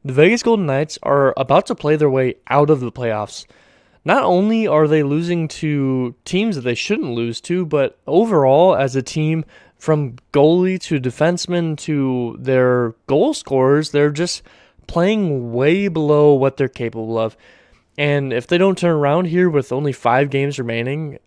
The Vegas Golden Knights are about to play their way out of the playoffs. Not only are they losing to teams that they shouldn't lose to, but overall, as a team, from goalie to defenseman to their goal scorers, they're just playing way below what they're capable of. And if they don't turn around here with only 5 games remaining,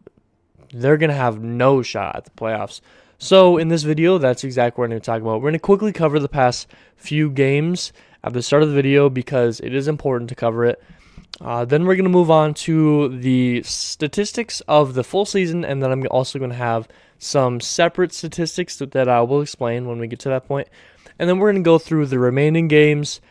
they're going to have no shot at the playoffs. So in this video, that's exactly what we're going to talk about. We're going to quickly cover the past few games at the start of the video because it is important to cover it. Then we're going to move on to the statistics of the full season, and then I'm also going to have some separate statistics that I will explain when we get to that point. And then we're going to go through the remaining games,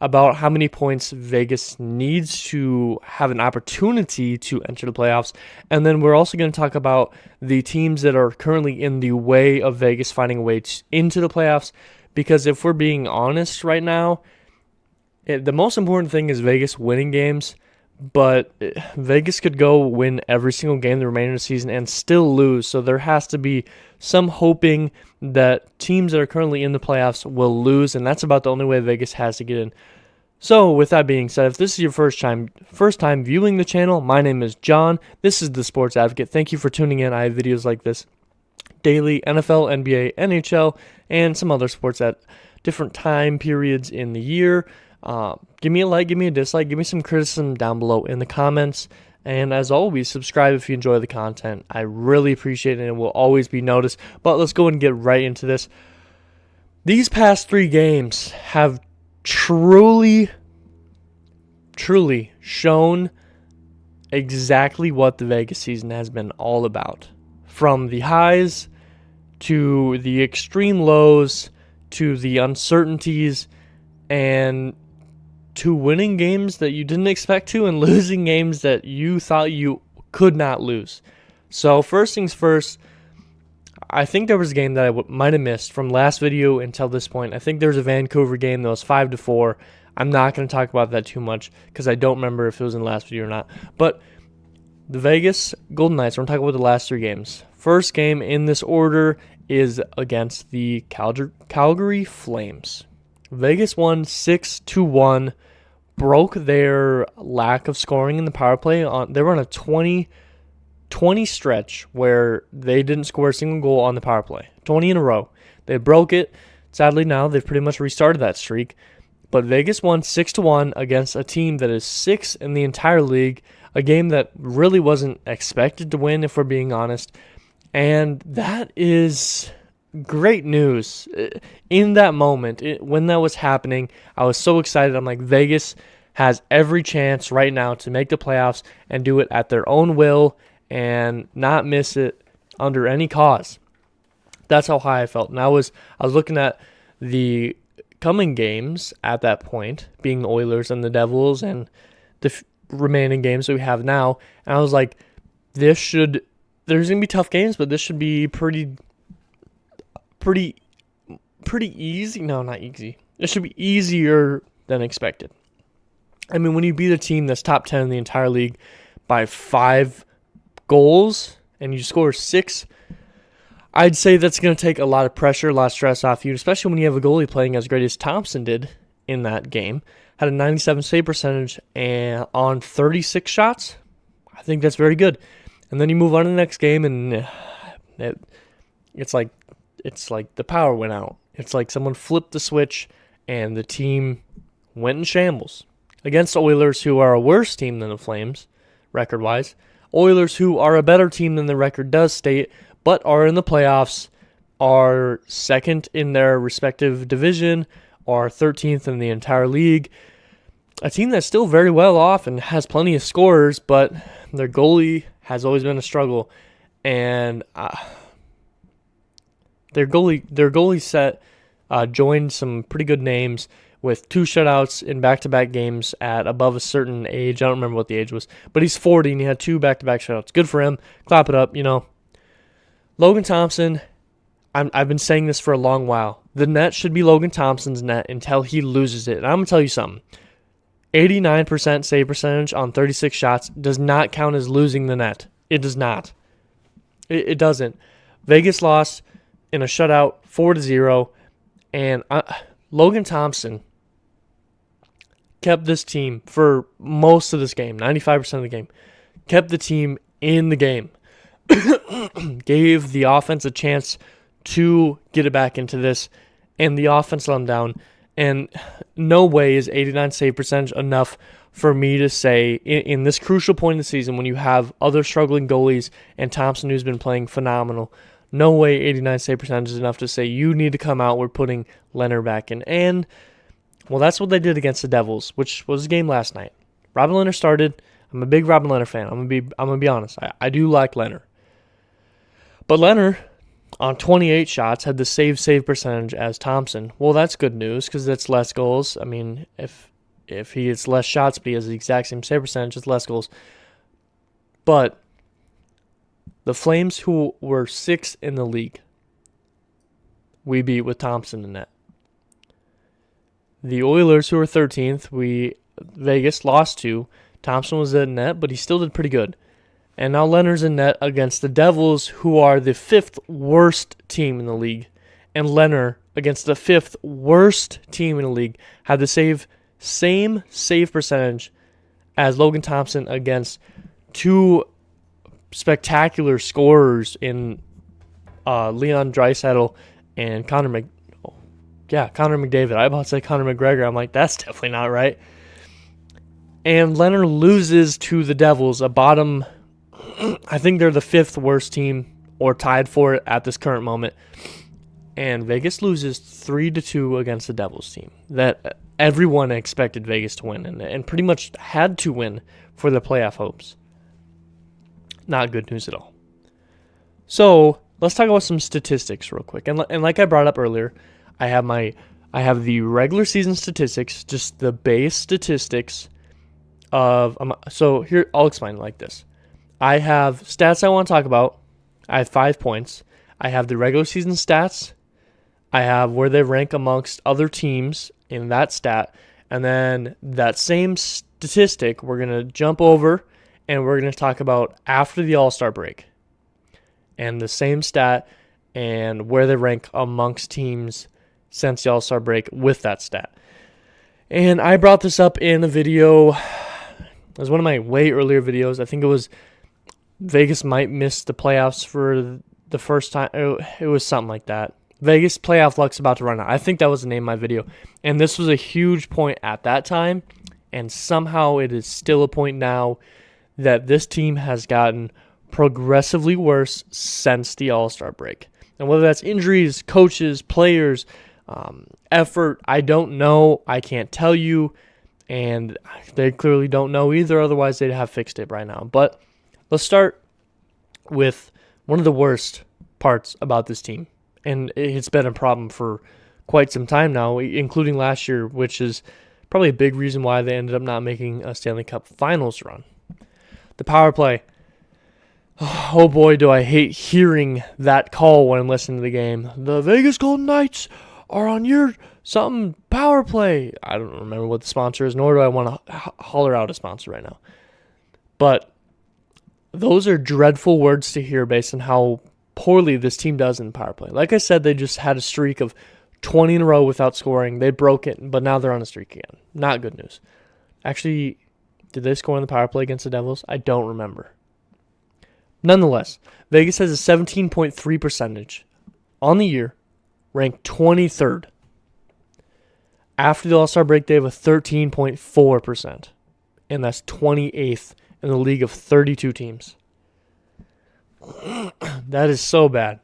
about how many points Vegas needs to have an opportunity to enter the playoffs. And then we're also going to talk about the teams that are currently in the way of Vegas finding a way into the playoffs. Because if we're being honest right now, the most important thing is Vegas winning games. But Vegas could go win every single game the remainder of the season and still lose. So there has to be some hoping that teams that are currently in the playoffs will lose, and that's about the only way Vegas has to get in. So with that being said, if this is your first time viewing the channel, my name is John. This is the Sports Advocate. Thank you for tuning in. I have videos like this daily: NFL, NBA, NHL, and some other sports at different time periods in the year. Give me a like, give me a dislike, give me some criticism down below in the comments. And as always, subscribe if you enjoy the content. I really appreciate it and it will always be noticed. But let's go and get right into this. These past 3 games have truly shown exactly what the Vegas season has been all about. From the highs to the extreme lows to the uncertainties and to winning games that you didn't expect to and losing games that you thought you could not lose. So first things first, I think there was a game that I might have missed from last video until this point. I think there was a Vancouver game that was 5-4. I'm not going to talk about that too much because I don't remember if it was in the last video or not. But the Vegas Golden Knights, we're going to talk about the last 3 games. First game in this order is against the Calgary Flames. Vegas won 6-1, broke their lack of scoring in the power play. They were on a 20 stretch where they didn't score a single goal on the power play. 20 in a row. They broke it. Sadly, now they've pretty much restarted that streak. But Vegas won 6-1 against a team that is 6th in the entire league, a game that really wasn't expected to win, if we're being honest. And that is great news. In that moment, when that was happening, I was so excited. I'm like, Vegas has every chance right now to make the playoffs and do it at their own will and not miss it under any cause. That's how high I felt. And I was looking at the coming games at that point, being the Oilers and the Devils and the remaining games that we have now, and I was like, there's going to be tough games, but this should be pretty easy. No, not easy. It should be easier than expected. I mean, when you beat a team that's top 10 in the entire league by 5 goals and you score 6, I'd say that's going to take a lot of pressure, a lot of stress off you, especially when you have a goalie playing as great as Thompson did in that game. Had a 97 save percentage and on 36 shots. I think that's very good. And then you move on to the next game, and it's like the power went out. It's like someone flipped the switch, and the team went in shambles against Oilers, who are a worse team than the Flames, record-wise. Oilers, who are a better team than the record does state, but are in the playoffs, are 2nd in their respective division, are 13th in the entire league. A team that's still very well off and has plenty of scorers, but their goalie has always been a struggle. And their goalie set joined some pretty good names with 2 shutouts in back-to-back games at above a certain age. I don't remember what the age was, but he's 40 and he had 2 back-to-back shutouts. Good for him. Clap it up, Logan Thompson, I've been saying this for a long while. The net should be Logan Thompson's net until he loses it. And I'm going to tell you something. 89% save percentage on 36 shots does not count as losing the net. It does not. It doesn't. Vegas lost in a shutout 4-0. And Logan Thompson, kept this team for most of this game, 95% of the game, kept the team in the game, gave the offense a chance to get it back into this, and the offense let them down. And no way is 89 save percentage enough for me to say in this crucial point in the season when you have other struggling goalies and Thompson, who's been playing phenomenal, no way 89 save percentage is enough to say you need to come out, we're putting Leonard back in. And, well, that's what they did against the Devils, which was a game last night. Robin Leonard started. I'm a big Robin Leonard fan. I'm gonna be honest. I do like Leonard. But Leonard, on 28 shots, had the save percentage as Thompson. Well, that's good news because that's less goals. I mean, if he gets less shots but he has the exact same save percentage, it's less goals. But the Flames, who were 6th in the league, we beat with Thompson in net. The Oilers, who were 13th, Vegas lost to. Thompson was in net, but he still did pretty good. And now Leonard's in net against the Devils, who are the 5th worst team in the league. And Leonard, against the 5th worst team in the league, had the same save percentage as Logan Thompson against two spectacular scorers in Leon Draisaitl and Connor McDavid. I about to say Connor McGregor. I'm like, that's definitely not right. And Leonard loses to the Devils, a bottom, I think they're the 5th worst team or tied for it at this current moment. And Vegas loses 3-2 against the Devils team that everyone expected Vegas to win and pretty much had to win for the playoff hopes. Not good news at all. So let's talk about some statistics real quick. And like I brought up earlier, I have the regular season statistics, just the base statistics of. So here, I'll explain it like this. I have stats I want to talk about. I have 5 points. I have the regular season stats. I have where they rank amongst other teams in that stat. And then that same statistic, we're going to jump over and we're going to talk about after the All-Star break. And the same stat and where they rank amongst teams since the All-Star break with that stat. And I brought this up in a video. It was one of my way earlier videos. I think it was Vegas might miss the playoffs for the first time. It was something like that. Vegas playoff luck's about to run out. I think that was the name of my video. And this was a huge point at that time. And somehow it is still a point now that this team has gotten progressively worse since the All-Star break. And whether that's injuries, coaches, players, effort, I don't know. I can't tell you. And they clearly don't know either. Otherwise, they'd have fixed it right now. But let's start with one of the worst parts about this team. And it's been a problem for quite some time now, including last year, which is probably a big reason why they ended up not making a Stanley Cup Finals run. The power play. Oh boy, do I hate hearing that call when I'm listening to the game. The Vegas Golden Knights are on your something power play. I don't remember what the sponsor is, nor do I want to holler out a sponsor right now. But those are dreadful words to hear based on how poorly this team does in power play. Like I said, they just had a streak of 20 in a row without scoring. They broke it, but now they're on a streak again. Not good news. Actually, did they score in the power play against the Devils? I don't remember. Nonetheless, Vegas has a 17.3 percentage on the year, ranked 23rd. After the All-Star break, they have a 13.4%, and that's 28th in the league of 32 teams. That is so bad.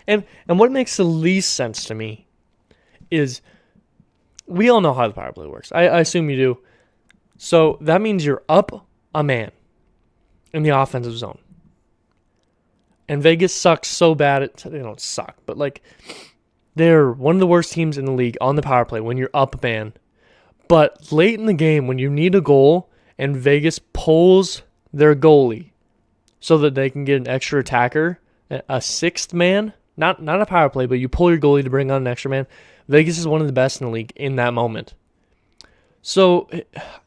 And what makes the least sense to me is we all know how the power play works. I assume you do. So that means you're up a man in the offensive zone. And Vegas sucks so bad. They don't suck, but like they're one of the worst teams in the league on the power play when you're up a man. But late in the game when you need a goal and Vegas pulls their goalie so that they can get an extra attacker, a sixth man, not a power play, but you pull your goalie to bring on an extra man. Vegas is one of the best in the league in that moment. So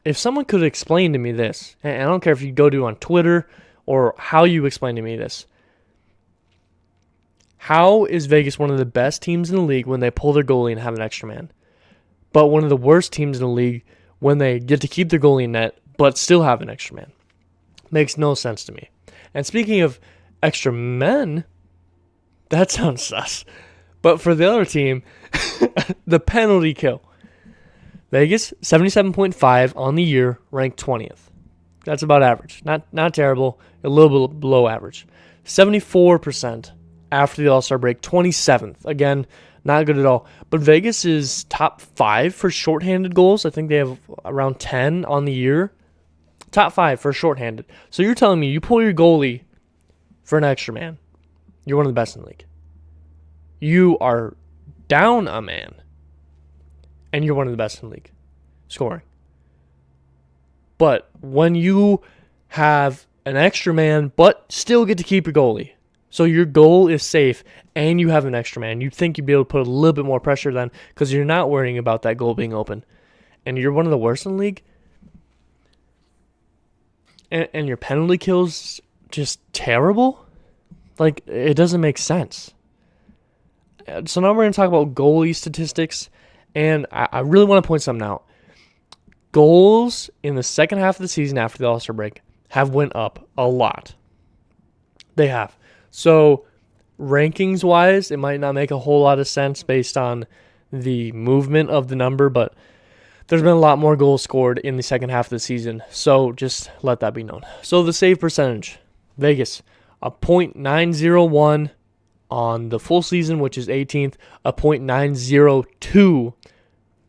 if someone could explain to me this, and I don't care if you go to on Twitter or how you explain to me this, how is Vegas one of the best teams in the league when they pull their goalie and have an extra man, but one of the worst teams in the league when they get to keep their goalie in net but still have an extra man. Makes no sense to me. And speaking of extra men, that sounds sus. But for the other team, the penalty kill. Vegas, 77.5 on the year, ranked 20th. That's about average. Not terrible, a little bit below average. 74% after the All-Star break, 27th. Again, not good at all. But Vegas is top 5 for shorthanded goals. I think they have around 10 on the year. Top 5 for shorthanded. So you're telling me you pull your goalie for an extra man. You're one of the best in the league. You are down a man, and you're one of the best in the league scoring. But when you have an extra man but still get to keep your goalie, so your goal is safe and you have an extra man, you'd think you'd be able to put a little bit more pressure then because you're not worrying about that goal being open. And you're one of the worst in the league. And your penalty kill's just terrible. Like, it doesn't make sense. So now we're going to talk about goalie statistics. And I really want to point something out. Goals in the second half of the season after the All-Star break have went up a lot. They have. So rankings-wise, it might not make a whole lot of sense based on the movement of the number, but there's been a lot more goals scored in the second half of the season. So just let that be known. So the save percentage, Vegas, a .901 on the full season, which is 18th, a .902,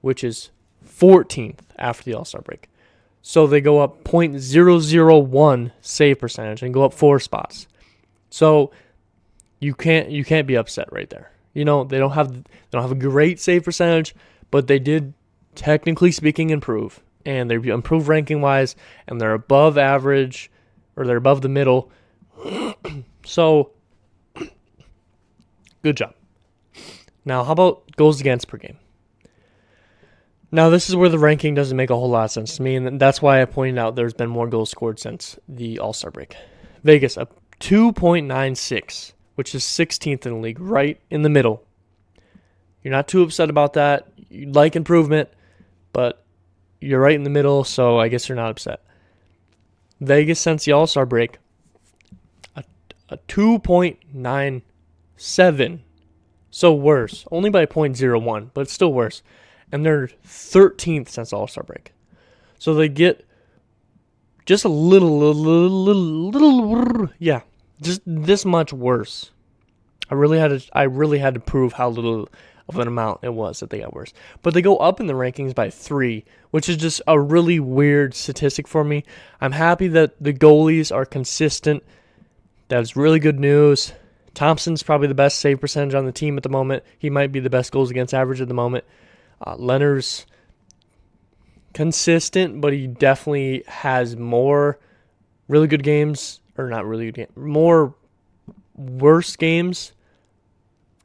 which is 14th after the All-Star break. So they go up .001 save percentage and go up 4 spots. So you can't be upset right there. You know, they don't have a great save percentage, but they did, technically speaking, improve. And they improved ranking wise, and they're above average, or they're above the middle. So good job. Now, how about goals against per game? Now, this is where the ranking doesn't make a whole lot of sense to me, and that's why I pointed out there's been more goals scored since the All-Star break. Vegas, a 2.96, which is 16th in the league, right in the middle. You're not too upset about that. You'd like improvement, but you're right in the middle, so I guess you're not upset. Vegas, since the All-Star break, a 2.97. So worse. Only by 0.01, but it's still worse. And they're 13th since All-Star break. So they get just a little, yeah, just this much worse. I really had to prove how little of an amount it was that they got worse. But they go up in the rankings by 3, which is just a really weird statistic for me. I'm happy that the goalies are consistent. That's really good news. Thompson's probably the best save percentage on the team at the moment. He might be the best goals against average at the moment. Leonard's consistent, but he definitely has more really good games, or not really good games, more worse games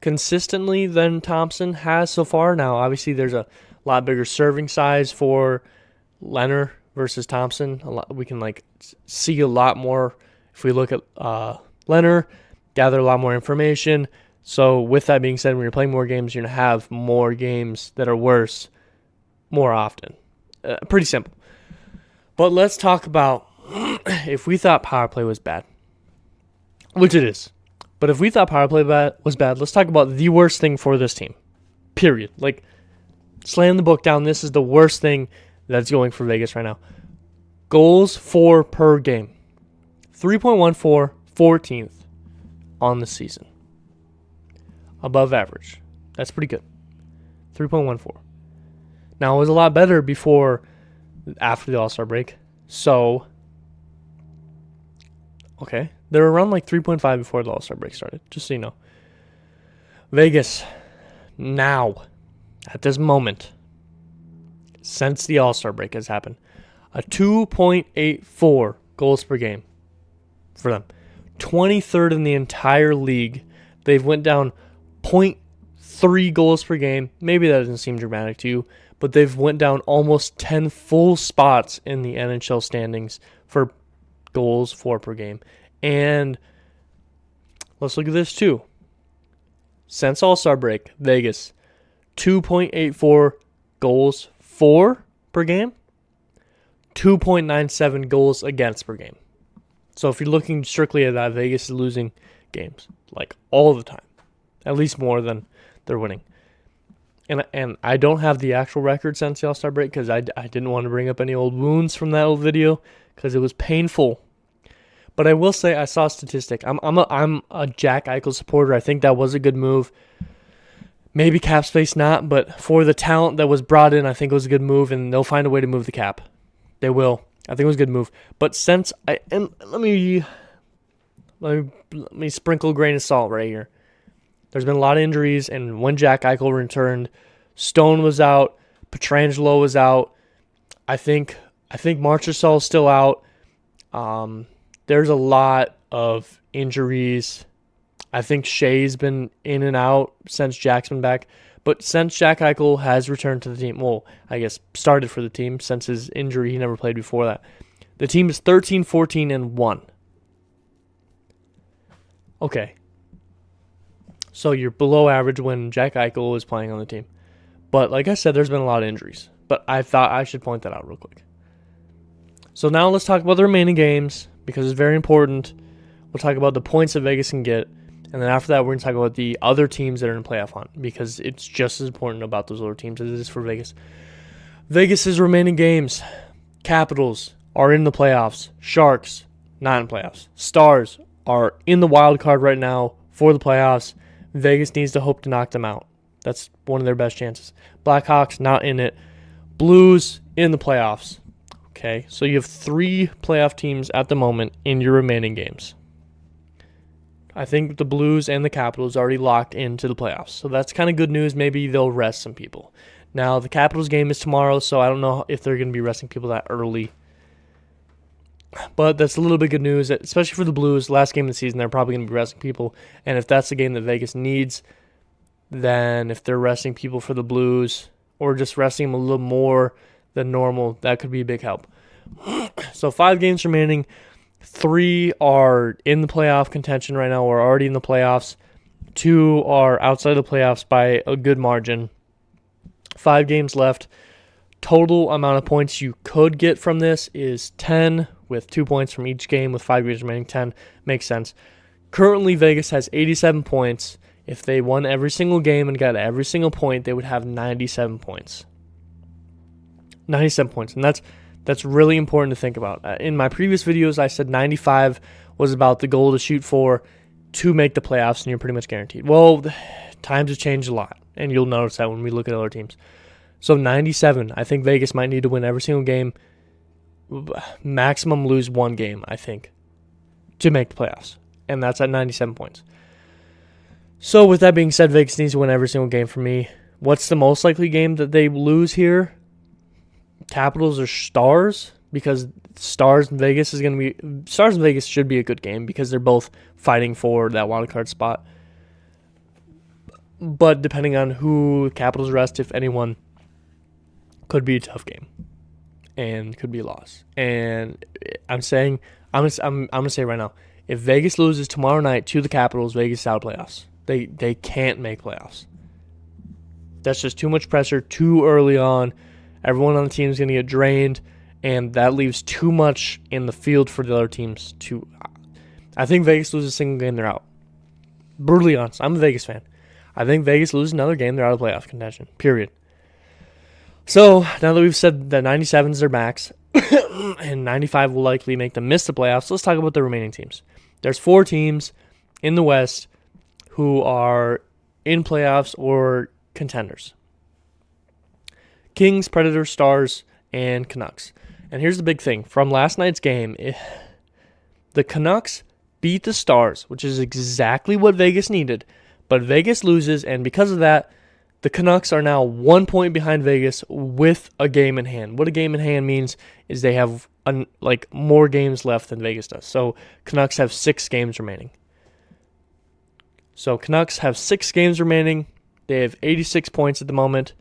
consistently than Thompson has so far. Now, obviously, there's a lot bigger serving size for Leonard versus Thompson. We can see a lot more if we look at Leonard, gather a lot more information. So with that being said, when you're playing more games, you're going to have more games that are worse more often. Pretty simple. But let's talk about if we thought power play was bad, which it is. But if we thought power play was bad, let's talk about the worst thing for this team. Period. Slam the book down. This is the worst thing that's going for Vegas right now. Goals for per game. 3.14, 14th on the season. Above average. That's pretty good. 3.14. Now, it was a lot better after the All-Star break. So, okay. They were around 3.5 before the All-Star break started, just so you know. Vegas, now, at this moment, since the All-Star break has happened, a 2.84 goals per game for them. 23rd in the entire league. They've went down 0.3 goals per game. Maybe that doesn't seem dramatic to you, but they've went down almost 10 full spots in the NHL standings for goals for per game. And let's look at this too. Since All-Star break, Vegas, 2.84 goals for per game. 2.97 goals against per game. So if you're looking strictly at that, Vegas is losing games like all the time, at least more than they're winning. And I don't have the actual record since the All-Star break because I didn't want to bring up any old wounds from that old video because it was painful. But I will say I saw a statistic. I'm a Jack Eichel supporter. I think that was a good move. Maybe cap space not, but for the talent that was brought in, I think it was a good move, and they'll find a way to move the cap. They will. I think it was a good move. But since let me sprinkle a grain of salt right here. There's been a lot of injuries, and when Jack Eichel returned, Stone was out, Pietrangelo was out. I think Marchessault is still out. There's a lot of injuries. I think Shea's been in and out since Jack's been back. But since Jack Eichel has returned to the team, well, I guess started for the team since his injury, he never played before that. The team is 13, 14, and 1. Okay. So you're below average when Jack Eichel was playing on the team. But like I said, there's been a lot of injuries. But I thought I should point that out real quick. So now let's talk about the remaining games because it's very important. We'll talk about the points that Vegas can get. And then after that, we're going to talk about the other teams that are in playoff hunt because it's just as important about those other teams as it is for Vegas. Vegas's remaining games. Capitals are in the playoffs. Sharks, not in playoffs. Stars are in the wild card right now for the playoffs. Vegas needs to hope to knock them out. That's one of their best chances. Blackhawks, not in it. Blues, in the playoffs. Okay, so you have 3 playoff teams at the moment in your remaining games. I think the Blues and the Capitals already locked into the playoffs. So that's kind of good news. Maybe they'll rest some people. Now, the Capitals game is tomorrow, so I don't know if they're going to be resting people that early. But that's a little bit good news, especially for the Blues. Last game of the season, they're probably going to be resting people. And if that's the game that Vegas needs, then if they're resting people for the Blues or just resting them a little more than normal, that could be a big help. So 5 games remaining. 3 are in the playoff contention right now or already in the playoffs. 2 are outside the playoffs by a good margin. 5 games left. Total amount of points you could get from this is 10 with 2 points from each game with 5 games remaining. 10 makes sense. Currently, Vegas has 87 points. If they won every single game and got every single point, they would have 97 points. 97 points. And that's really important to think about. In my previous videos, I said 95 was about the goal to shoot for to make the playoffs, and you're pretty much guaranteed. Well, times have changed a lot, and you'll notice that when we look at other teams. So 97, I think Vegas might need to win every single game, maximum lose 1 game, I think, to make the playoffs, and that's at 97 points. So with that being said, Vegas needs to win every single game for me. What's the most likely game that they lose here? Capitals or Stars? Because Stars and Vegas should be a good game because they're both fighting for that wild card spot. But depending on who Capitals rest, if anyone, could be a tough game and could be a loss. And I'm gonna say right now, if Vegas loses tomorrow night to the Capitals, Vegas is out of playoffs. They can't make playoffs. That's just too much pressure too early on. Everyone on the team is going to get drained, and that leaves too much in the field for the other teams to. I think Vegas loses a single game, they're out. Brutally honest, I'm a Vegas fan. I think Vegas loses another game, they're out of playoff contention. Period. So now that we've said that 97 is their max, and 95 will likely make them miss the playoffs, let's talk about the remaining teams. There's 4 teams in the West who are in playoffs or contenders. Kings, Predators, Stars, and Canucks. And here's the big thing. From last night's game, the Canucks beat the Stars, which is exactly what Vegas needed. But Vegas loses, and because of that, the Canucks are now 1 point behind Vegas with a game in hand. What a game in hand means is they have more games left than Vegas does. So Canucks have 6 games remaining. So Canucks have 6 games remaining. They have 86 points at the moment,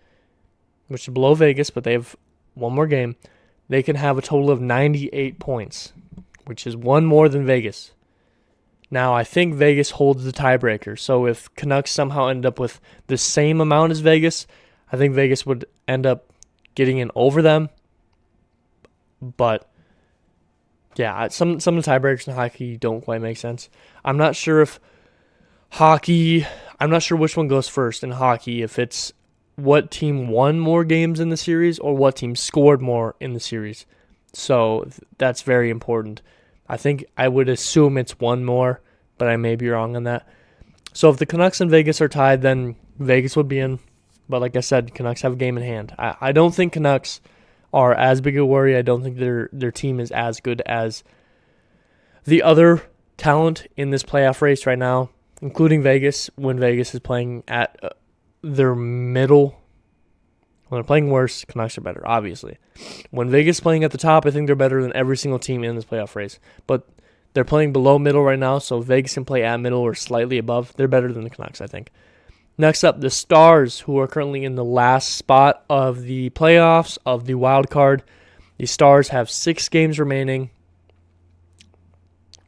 which is below Vegas, but they have 1 more game. They can have a total of 98 points, which is 1 more than Vegas. Now, I think Vegas holds the tiebreaker. So if Canucks somehow end up with the same amount as Vegas, I think Vegas would end up getting in over them. But yeah, some of the tiebreakers in hockey don't quite make sense. I'm not sure if hockey. I'm not sure which one goes first in hockey. If it's what team won more games in the series or what team scored more in the series. So that's very important. I would assume it's one more, but I may be wrong on that. So if the Canucks and Vegas are tied, then Vegas would be in. But like I said, Canucks have a game in hand. I don't think Canucks are as big a worry. I don't think their team is as good as the other talent in this playoff race right now, including Vegas, when Vegas is playing at their middle. When they're playing worse, Canucks are better, obviously. When Vegas is playing at the top, I think they're better than every single team in this playoff race. But they're playing below middle right now, so Vegas can play at middle or slightly above. They're better than the Canucks, I think. Next up, the Stars, who are currently in the last spot of the playoffs, of the wild card. The Stars have 6 games remaining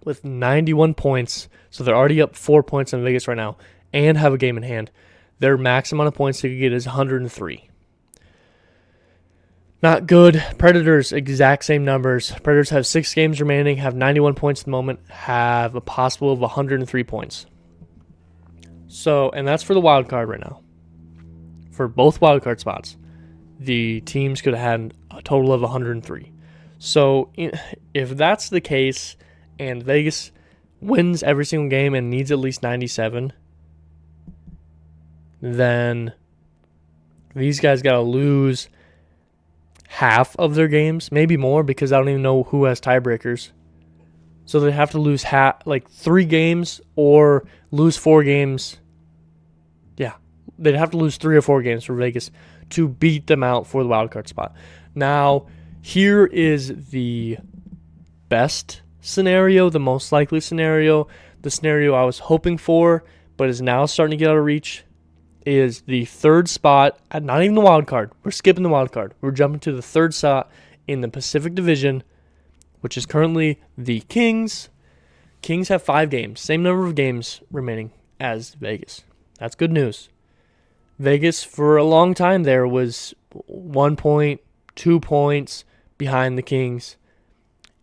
with 91 points, so they're already up 4 points on Vegas right now, and have a game in hand. Their max amount of points they could get is 103. Not good. Predators, exact same numbers. Predators have 6 games remaining, have 91 points at the moment, have a possible of 103 points. So, and that's for the wild card right now. For both wild card spots, the teams could have had a total of 103. So, if that's the case, and Vegas wins every single game and needs at least 97, then these guys got to lose half of their games, maybe more, because I don't even know who has tiebreakers. So they have to lose 3 games or lose 4 games. Yeah, they'd have to lose 3 or 4 games for Vegas to beat them out for the wild card spot. Now, here is the best scenario, the most likely scenario, the scenario I was hoping for, but is now starting to get out of reach, is the third spot, not even the wild card. We're skipping the wild card. We're jumping to the third spot in the Pacific Division, which is currently the Kings. Kings have 5 games, same number of games remaining as Vegas. That's good news. Vegas, for a long time there, was 1 point, 2 points behind the Kings,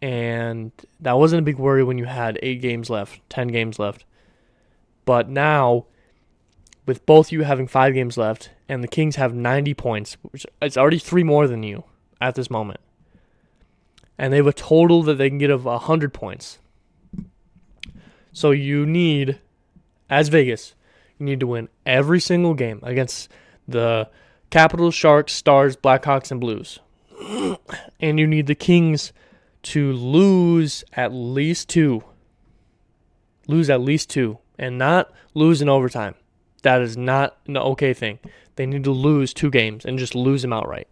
and that wasn't a big worry when you had 8 games left, 10 games left. But now, with both you having 5 games left, and the Kings have 90 points, which is already 3 more than you at this moment, and they have a total that they can get of 100 points. So you need, as Vegas, you need to win every single game against the Capitals, Sharks, Stars, Blackhawks, and Blues. And you need the Kings to lose at least 2. Lose at least 2. And not lose in overtime. That is not an okay thing. They need to lose 2 games and just lose them outright.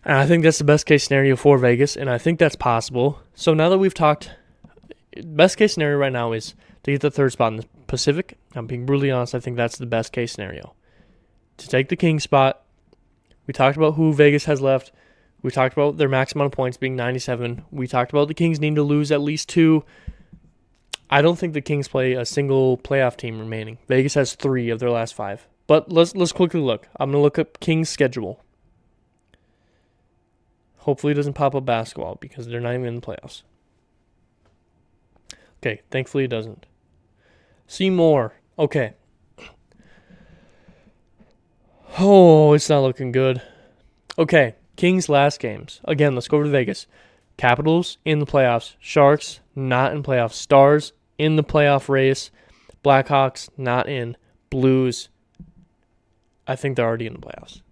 And I think that's the best case scenario for Vegas, and I think that's possible. So now that we've talked, best case scenario right now is to get the third spot in the Pacific. I'm being brutally honest, I think that's the best case scenario. To take the King spot, we talked about who Vegas has left. We talked about their max amount of points being 97. We talked about the Kings needing to lose at least 2. I don't think the Kings play a single playoff team remaining. Vegas has 3 of their last 5. But let's quickly look. I'm going to look up Kings' schedule. Hopefully it doesn't pop up basketball because they're not even in the playoffs. Okay, thankfully it doesn't. See more. Okay. Oh, it's not looking good. Okay, Kings' last games. Again, let's go over to Vegas. Capitals in the playoffs. Sharks not in playoffs. Stars in the playoff race. Blackhawks not in. Blues, I think they're already in the playoffs.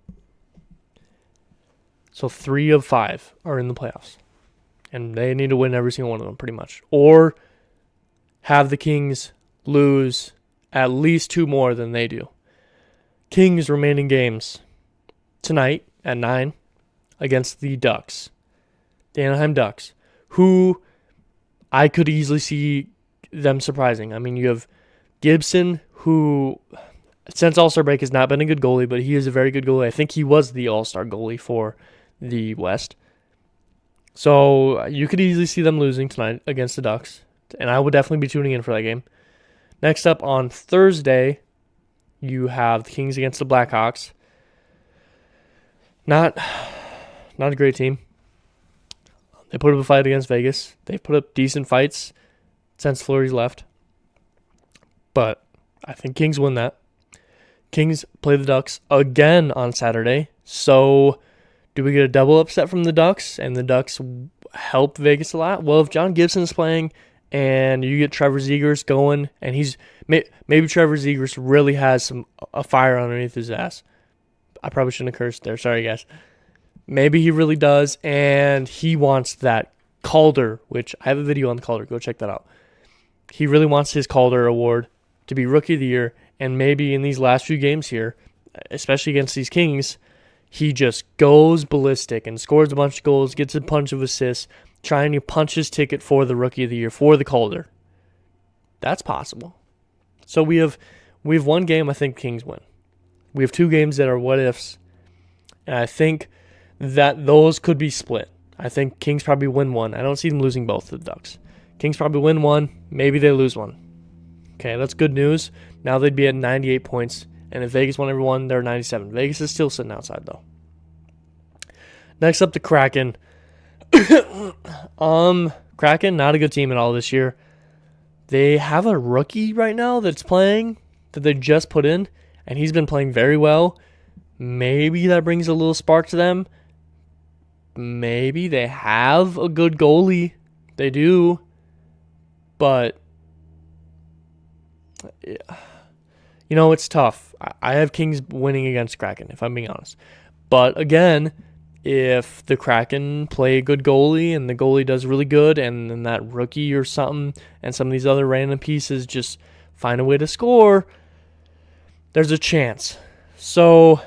So 3 of 5 are in the playoffs. And they need to win every single one of them, pretty much. Or have the Kings lose at least 2 more than they do. Kings' remaining games tonight at 9 against the Ducks. The Anaheim Ducks, who I could easily see them surprising. I mean, you have Gibson, who since All-Star break has not been a good goalie, but he is a very good goalie. I think he was the All-Star goalie for the West. So you could easily see them losing tonight against the Ducks, and I would definitely be tuning in for that game. Next up on Thursday, you have the Kings against the Blackhawks. Not a great team. They put up a fight against Vegas. They've put up decent fights since Fleury's left. But I think Kings win that. Kings play the Ducks again on Saturday. So do we get a double upset from the Ducks and the Ducks help Vegas a lot? Well, if John Gibson's playing and you get Trevor Zegras going and maybe Trevor Zegras really has a fire underneath his ass. I probably shouldn't have cursed there. Sorry, guys. Maybe he really does, and he wants that Calder, which I have a video on the Calder. Go check that out. He really wants his Calder award to be Rookie of the Year, and maybe in these last few games here, especially against these Kings, he just goes ballistic and scores a bunch of goals, gets a bunch of assists, trying to punch his ticket for the Rookie of the Year, for the Calder. That's possible. So we have one game I think Kings win. We have two games that are what-ifs, and I think that those could be split. I think Kings probably win one. I don't see them losing both to the Ducks. Kings probably win one. Maybe they lose one. Okay, that's good news. Now they'd be at 98 points, and if Vegas won every one, they're 97. Vegas is still sitting outside, though. Next up, the Kraken. Kraken, not a good team at all this year. They have a rookie right now that's playing, that they just put in, and he's been playing very well. Maybe that brings a little spark to them. Maybe they have a good goalie. They do. But, it's tough. I have Kings winning against Kraken, if I'm being honest. But, again, if the Kraken play a good goalie and the goalie does really good and then that rookie or something and some of these other random pieces just find a way to score, there's a chance. So,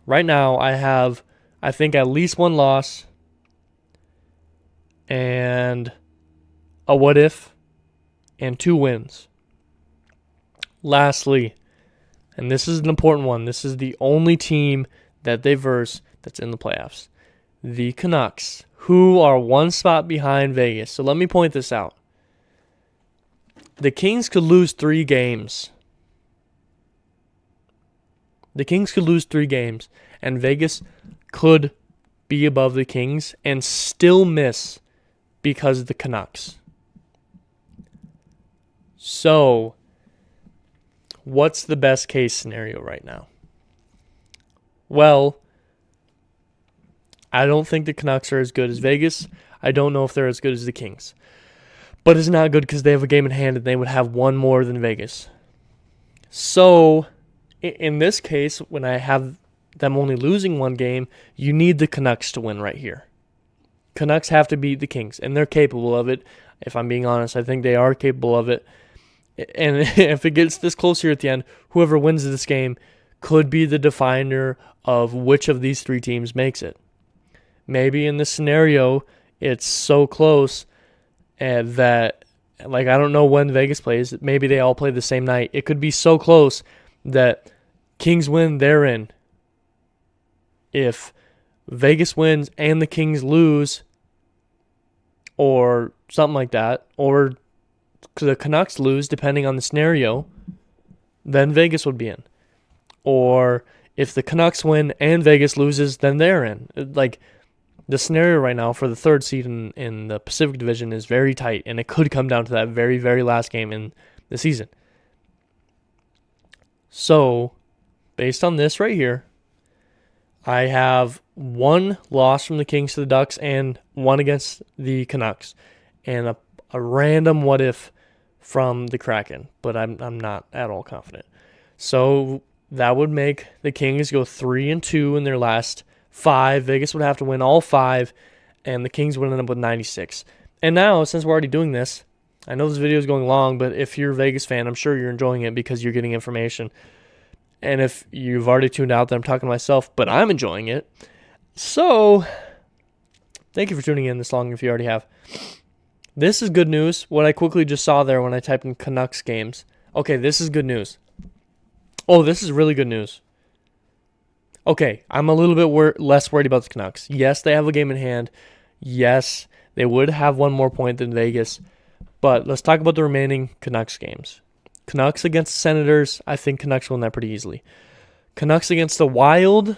right now I have, I think, at least one loss and a what if and 2 wins. Lastly, and this is an important one, this is the only team that they verse that's in the playoffs. The Canucks, who are one spot behind Vegas. So let me point this out. The Kings could lose 3 games. The Kings could lose 3 games, and Vegas could be above the Kings and still miss because of the Canucks. So, what's the best case scenario right now? Well, I don't think the Canucks are as good as Vegas. I don't know if they're as good as the Kings. But it's not good because they have a game in hand and they would have one more than Vegas. So, in this case, when I have them only losing 1 game, you need the Canucks to win right here. Canucks have to beat the Kings, and they're capable of it. If I'm being honest, I think they are capable of it. And if it gets this close here at the end, whoever wins this game could be the definer of which of these 3 teams makes it. Maybe in this scenario, it's so close that, I don't know when Vegas plays. Maybe they all play the same night. It could be so close that Kings win, they're in. If Vegas wins and the Kings lose, or something like that, or the Canucks lose, depending on the scenario, then Vegas would be in. Or if the Canucks win and Vegas loses, then they're in. The scenario right now for the 3rd seed in the Pacific Division is very tight, and it could come down to that very, very last game in the season. So, based on this right here, I have 1 loss from the Kings to the Ducks and 1 against the Canucks, and a random what if from the Kraken, but I'm not at all confident. So that would make the Kings go 3-2 in their last 5. Vegas would have to win all 5, and the Kings would end up with 96. And now, since we're already doing this, I know this video is going long, but if you're a Vegas fan, I'm sure you're enjoying it because you're getting information. And if you've already tuned out, then I'm talking to myself, but I'm enjoying it. So, thank you for tuning in this long if you already have. This is good news. What I quickly just saw there when I typed in Canucks games. Okay, this is good news. Oh, this is really good news. Okay, I'm a little bit less worried about the Canucks. Yes, they have a game in hand. Yes, they would have 1 more point than Vegas. But let's talk about the remaining Canucks games. Canucks against the Senators. I think Canucks win that pretty easily. Canucks against the Wild.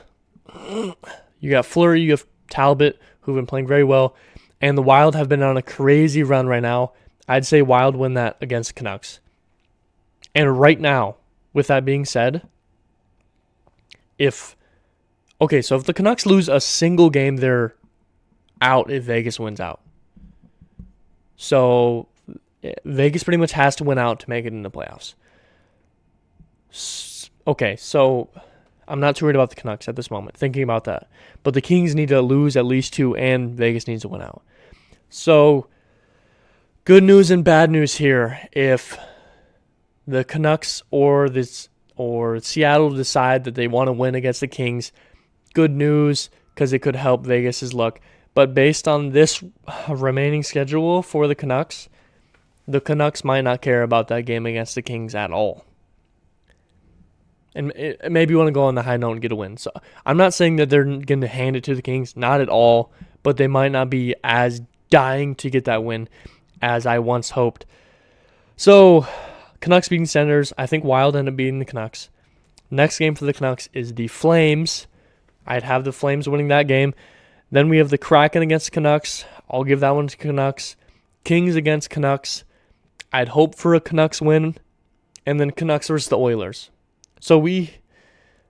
You got Fleury, you have Talbot, who've been playing very well, and the Wild have been on a crazy run right now. I'd say Wild win that against Canucks. And right now, with that being said, if the Canucks lose a single game, they're out if Vegas wins out. So Vegas pretty much has to win out to make it in the playoffs. Okay, so I'm not too worried about the Canucks at this moment, thinking about that. But the Kings need to lose at least 2, and Vegas needs to win out. So, good news and bad news here. If the Canucks or Seattle decide that they want to win against the Kings, good news because it could help Vegas' luck. But based on this remaining schedule for the Canucks might not care about that game against the Kings at all. And maybe you want to go on the high note and get a win. So I'm not saying that they're going to hand it to the Kings, not at all, but they might not be as dying to get that win as I once hoped. So Canucks beating Senators. I think Wild end up beating the Canucks. Next game for the Canucks is the Flames. I'd have the Flames winning that game. Then we have the Kraken against Canucks. I'll give that one to Canucks. Kings against Canucks. I'd hope for a Canucks win. And then Canucks versus the Oilers. So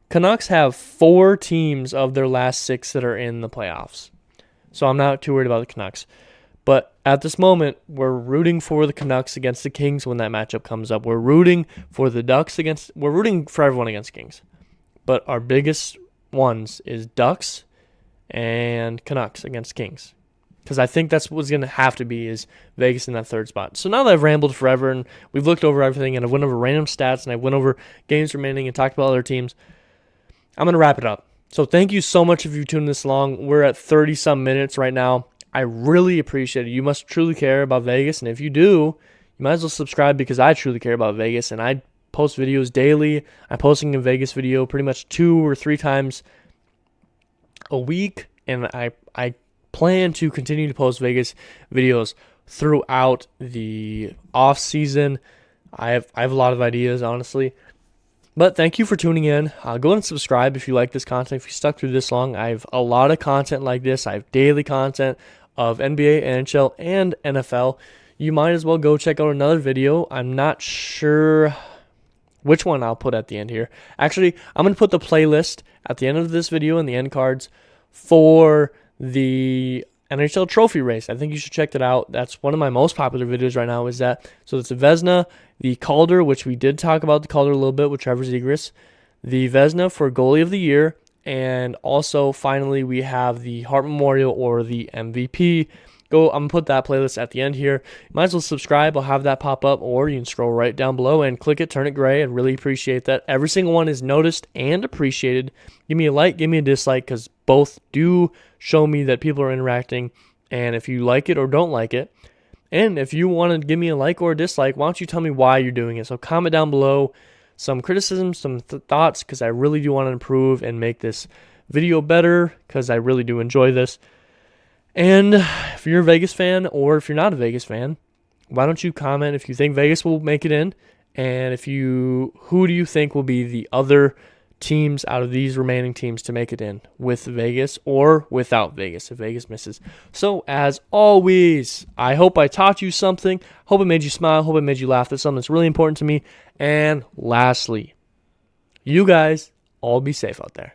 Canucks have 4 teams of their last 6 that are in the playoffs. So I'm not too worried about the Canucks. But at this moment, we're rooting for the Canucks against the Kings when that matchup comes up. We're rooting for we're rooting for everyone against Kings. But our biggest ones is Ducks and Canucks against Kings. Because I think that's what's going to have to be is Vegas in that third spot. So now that I've rambled forever and we've looked over everything and I went over random stats and I went over games remaining and talked about other teams, I'm going to wrap it up. So thank you so much if you tuned this long. We're at 30-some minutes right now. I really appreciate it. You must truly care about Vegas. And if you do, you might as well subscribe because I truly care about Vegas. And I post videos daily. I'm posting a Vegas video pretty much 2 or 3 times a week. And I plan to continue to post Vegas videos throughout the off season. I have a lot of ideas, honestly. But thank you for tuning in. Go ahead and subscribe if you like this content. If you stuck through this long, I have a lot of content like this. I have daily content of NBA, NHL, and NFL. You might as well go check out another video. I'm not sure which one I'll put at the end here. Actually, I'm going to put the playlist at the end of this video and the end cards for the NHL trophy race. I think you should check that out. That's one of my most popular videos right now is that. So it's the Vezina, the Calder, which we did talk about the Calder a little bit with Trevor Zegras, the Vezina for Goalie of the Year, and also finally we have the Hart Memorial or the MVP. I'm going to put that playlist at the end here. You might as well subscribe. I'll have that pop up, or you can scroll right down below and click it, turn it gray. I'd really appreciate that. Every single one is noticed and appreciated. Give me a like, give me a dislike, because both do show me that people are interacting, and if you like it or don't like it, and if you want to give me a like or a dislike, why don't you tell me why you're doing it? So comment down below some criticism, some thoughts, because I really do want to improve and make this video better, because I really do enjoy this. And if you're a Vegas fan, or if you're not a Vegas fan, why don't you comment if you think Vegas will make it in, and who do you think will be the other teams out of these remaining teams to make it in with Vegas or without Vegas if Vegas misses. So as always, I hope I taught you something. Hope it made you smile. Hope it made you laugh. That's something that's really important to me. And lastly, you guys all be safe out there.